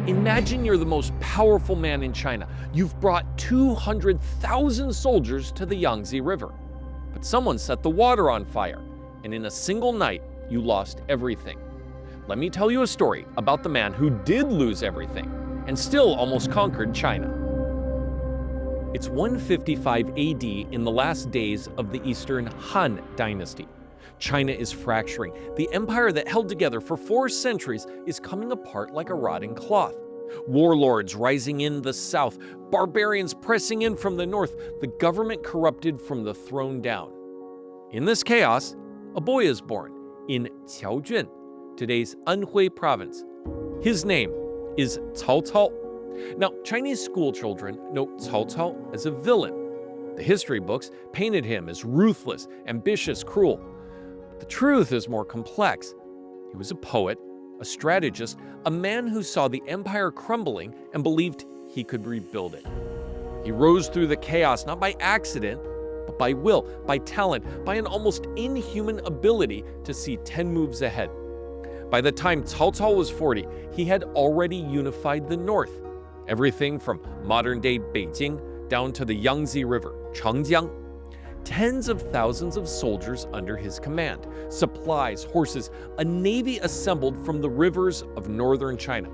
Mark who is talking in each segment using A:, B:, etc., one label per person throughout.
A: Imagine you're the most powerful man in China. You've brought 200,000 soldiers to the Yangtze River. But someone set the water on fire, and in a single night, you lost everything. Let me tell you a story about the man who did lose everything and still almost conquered China. It's 155 AD in the last days of the Eastern Han Dynasty. China is fracturing. The empire that held together for 4 centuries is coming apart like a rotting cloth. Warlords rising in the south, barbarians pressing in from the north, the government corrupted from the throne down. In this chaos, a boy is born in Qiaojun, today's Anhui province. His name is Cao Cao. Now, Chinese school children know Cao Cao as a villain. The history books painted him as ruthless, ambitious, cruel. But the truth is more complex. He was a poet, a strategist, a man who saw the empire crumbling and believed he could rebuild it. He rose through the chaos not by accident, but by will, by talent, by an almost inhuman ability to see 10 moves ahead. By the time Cao Cao was 40, he had already unified the north. Everything from modern-day Beijing down to the Yangtze River, Changjiang. Tens of thousands of soldiers under his command, supplies, horses, a navy assembled from the rivers of northern China.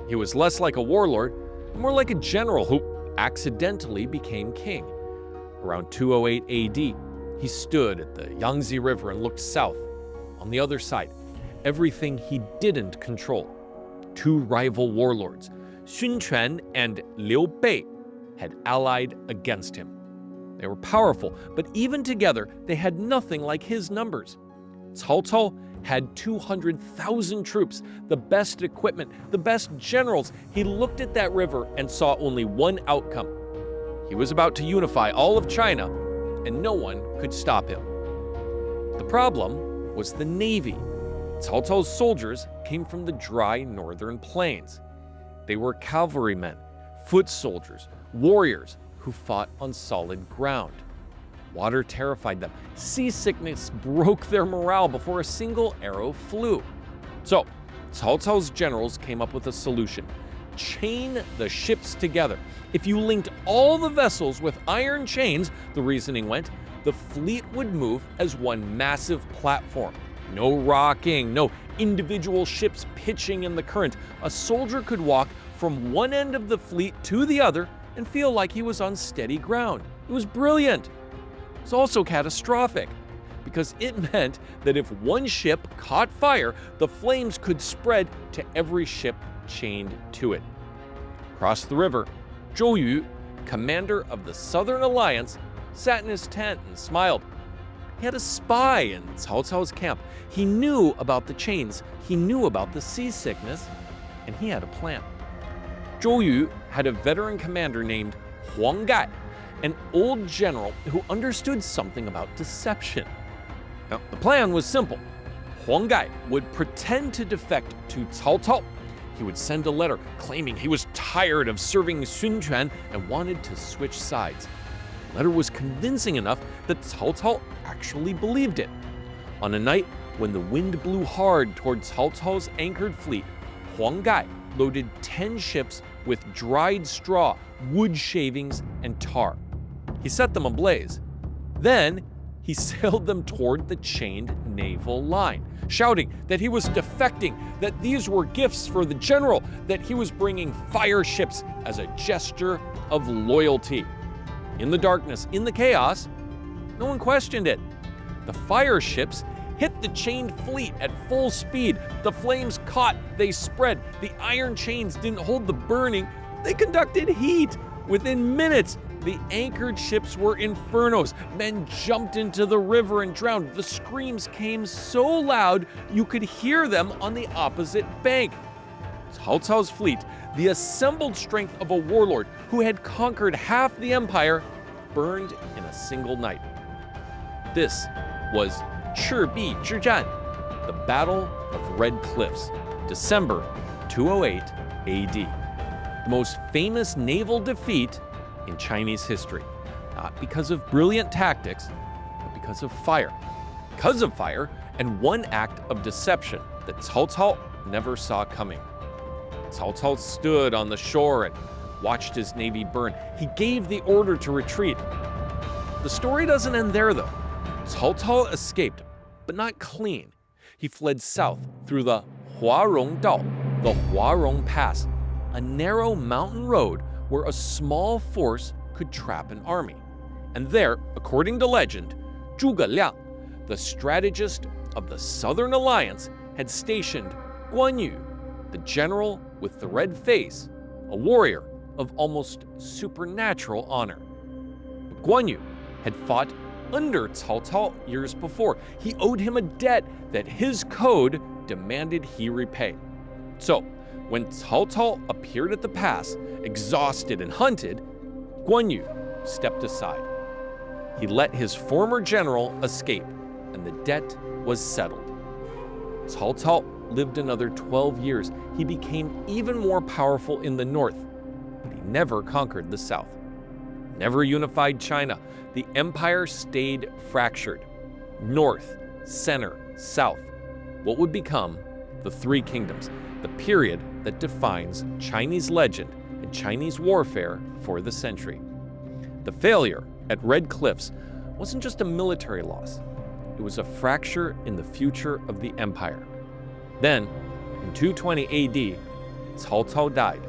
A: He was less like a warlord, more like a general who accidentally became king. Around 208 AD, he stood at the Yangtze River and looked south. On the other side, everything he didn't control. 2 rival warlords, Sun Quan and Liu Bei, had allied against him. They were powerful, but even together, they had nothing like his numbers. Cao Cao had 200,000 troops, the best equipment, the best generals. He looked at that river and saw only one outcome. He was about to unify all of China, and no one could stop him. The problem was the navy. Cao Cao's soldiers came from the dry northern plains. They were cavalrymen, foot soldiers, warriors who fought on solid ground. Water terrified them. Seasickness broke their morale before a single arrow flew. So, Cao Cao's generals came up with a solution. Chain the ships together. If you linked all the vessels with iron chains, the reasoning went, the fleet would move as one massive platform. No rocking, no individual ships pitching in the current. A soldier could walk from one end of the fleet to the other and feel like he was on steady ground. It was brilliant. It's also catastrophic, because it meant that if one ship caught fire, the flames could spread to every ship chained to it. Across the river, Zhōu Yú, commander of the Southern Alliance, sat in his tent and smiled. He had a spy in Cao Cao's camp. He knew about the chains, he knew about the seasickness, and he had a plan. Zhōu Yú had a veteran commander named Huáng Gài, an old general who understood something about deception. Now, the plan was simple. Huáng Gài would pretend to defect to Cao Cao. He would send a letter claiming he was tired of serving Sun Quan and wanted to switch sides. The letter was convincing enough that Cao Cao actually believed it. On a night when the wind blew hard toward Cao Cao's anchored fleet, Huáng Gài loaded 10 ships with dried straw, wood shavings, and tar. He set them ablaze. Then he sailed them toward the chained naval line, shouting that he was defecting, that these were gifts for the general, that he was bringing fire ships as a gesture of loyalty. In the darkness, in the chaos, no one questioned it. The fire ships hit the chained fleet at full speed. The flames caught, they spread. The iron chains didn't hold the burning, they conducted heat. Within minutes, the anchored ships were infernos. Men jumped into the river and drowned. The screams came so loud you could hear them on the opposite bank. Cao Cao's fleet, the assembled strength of a warlord who had conquered half the empire, burned in a single night. This was Chibi Zhizhan, the Battle of Red Cliffs, December 208 AD. The most famous naval defeat in Chinese history, not because of brilliant tactics, but because of fire. Because of fire and one act of deception that Cao Cao never saw coming. Cao Cao stood on the shore and watched his navy burn. He gave the order to retreat. The story doesn't end there, though. Cao Cao escaped, but not clean. He fled south through the Huáróng Dào, the Huáróng Pass, a narrow mountain road where a small force could trap an army. And there, according to legend, Zhuge Liang, the strategist of the Southern Alliance, had stationed Guān Yǔ, the general with the red face, a warrior of almost supernatural honor. But Guān Yǔ had fought under Cao Cao years before. He owed him a debt that his code demanded he repay. So, when Cao Cao appeared at the pass, exhausted and hunted, Guān Yǔ stepped aside. He let his former general escape, and the debt was settled. Cao Cao lived another 12 years. He became even more powerful in the north, but he never conquered the south. Never unified China. The empire stayed fractured. North, center, south. What would become the Three Kingdoms, the period that defines Chinese legend and Chinese warfare for the century. The failure at Red Cliffs wasn't just a military loss. It was a fracture in the future of the empire. Then, in 220 AD, Cao Cao died.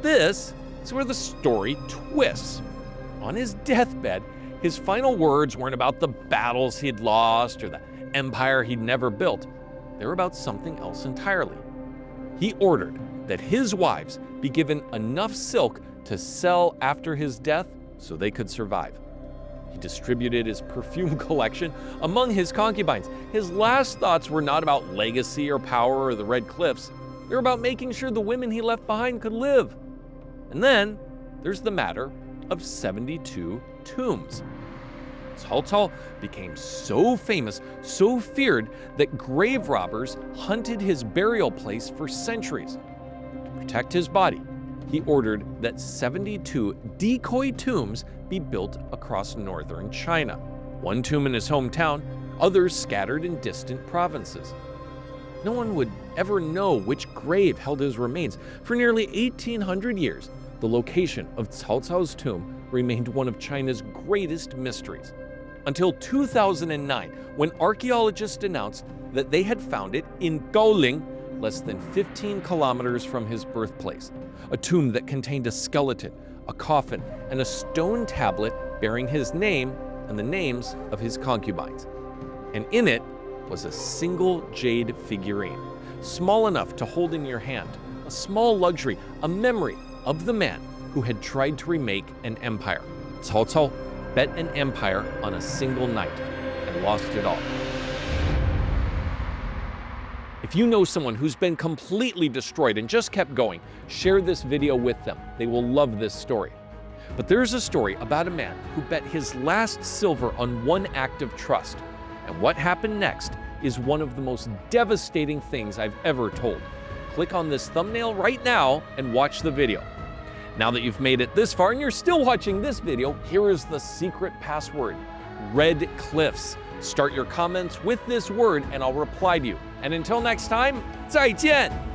A: This is where the story twists. On his deathbed, his final words weren't about the battles he'd lost or the empire he'd never built. They were about something else entirely. He ordered that his wives be given enough silk to sell after his death so they could survive. He distributed his perfume collection among his concubines. His last thoughts were not about legacy or power or the Red Cliffs. They were about making sure the women he left behind could live. And then there's the matter of 72 tombs. Cao Cao became so famous, so feared, that grave robbers hunted his burial place for centuries. To protect his body, he ordered that 72 decoy tombs be built across northern China. One tomb in his hometown, others scattered in distant provinces. No one would ever know which grave held his remains. For nearly 1,800 years, the location of Cao Cao's tomb remained one of China's greatest mysteries. Until 2009, when archaeologists announced that they had found it in Gaoling, less than 15 kilometers from his birthplace. A tomb that contained a skeleton, a coffin, and a stone tablet bearing his name and the names of his concubines. And in it was a single jade figurine, small enough to hold in your hand, a small luxury, a memory of the man who had tried to remake an empire. Cao Cao bet an empire on a single night and lost it all. If you know someone who's been completely destroyed and just kept going, share this video with them. They will love this story. But there's a story about a man who bet his last silver on one act of trust. And what happened next is one of the most devastating things I've ever told. Click on this thumbnail right now and watch the video. Now that you've made it this far and you're still watching this video, here is the secret password: Red Cliffs. Start your comments with this word and I'll reply to you. And until next time, 再见!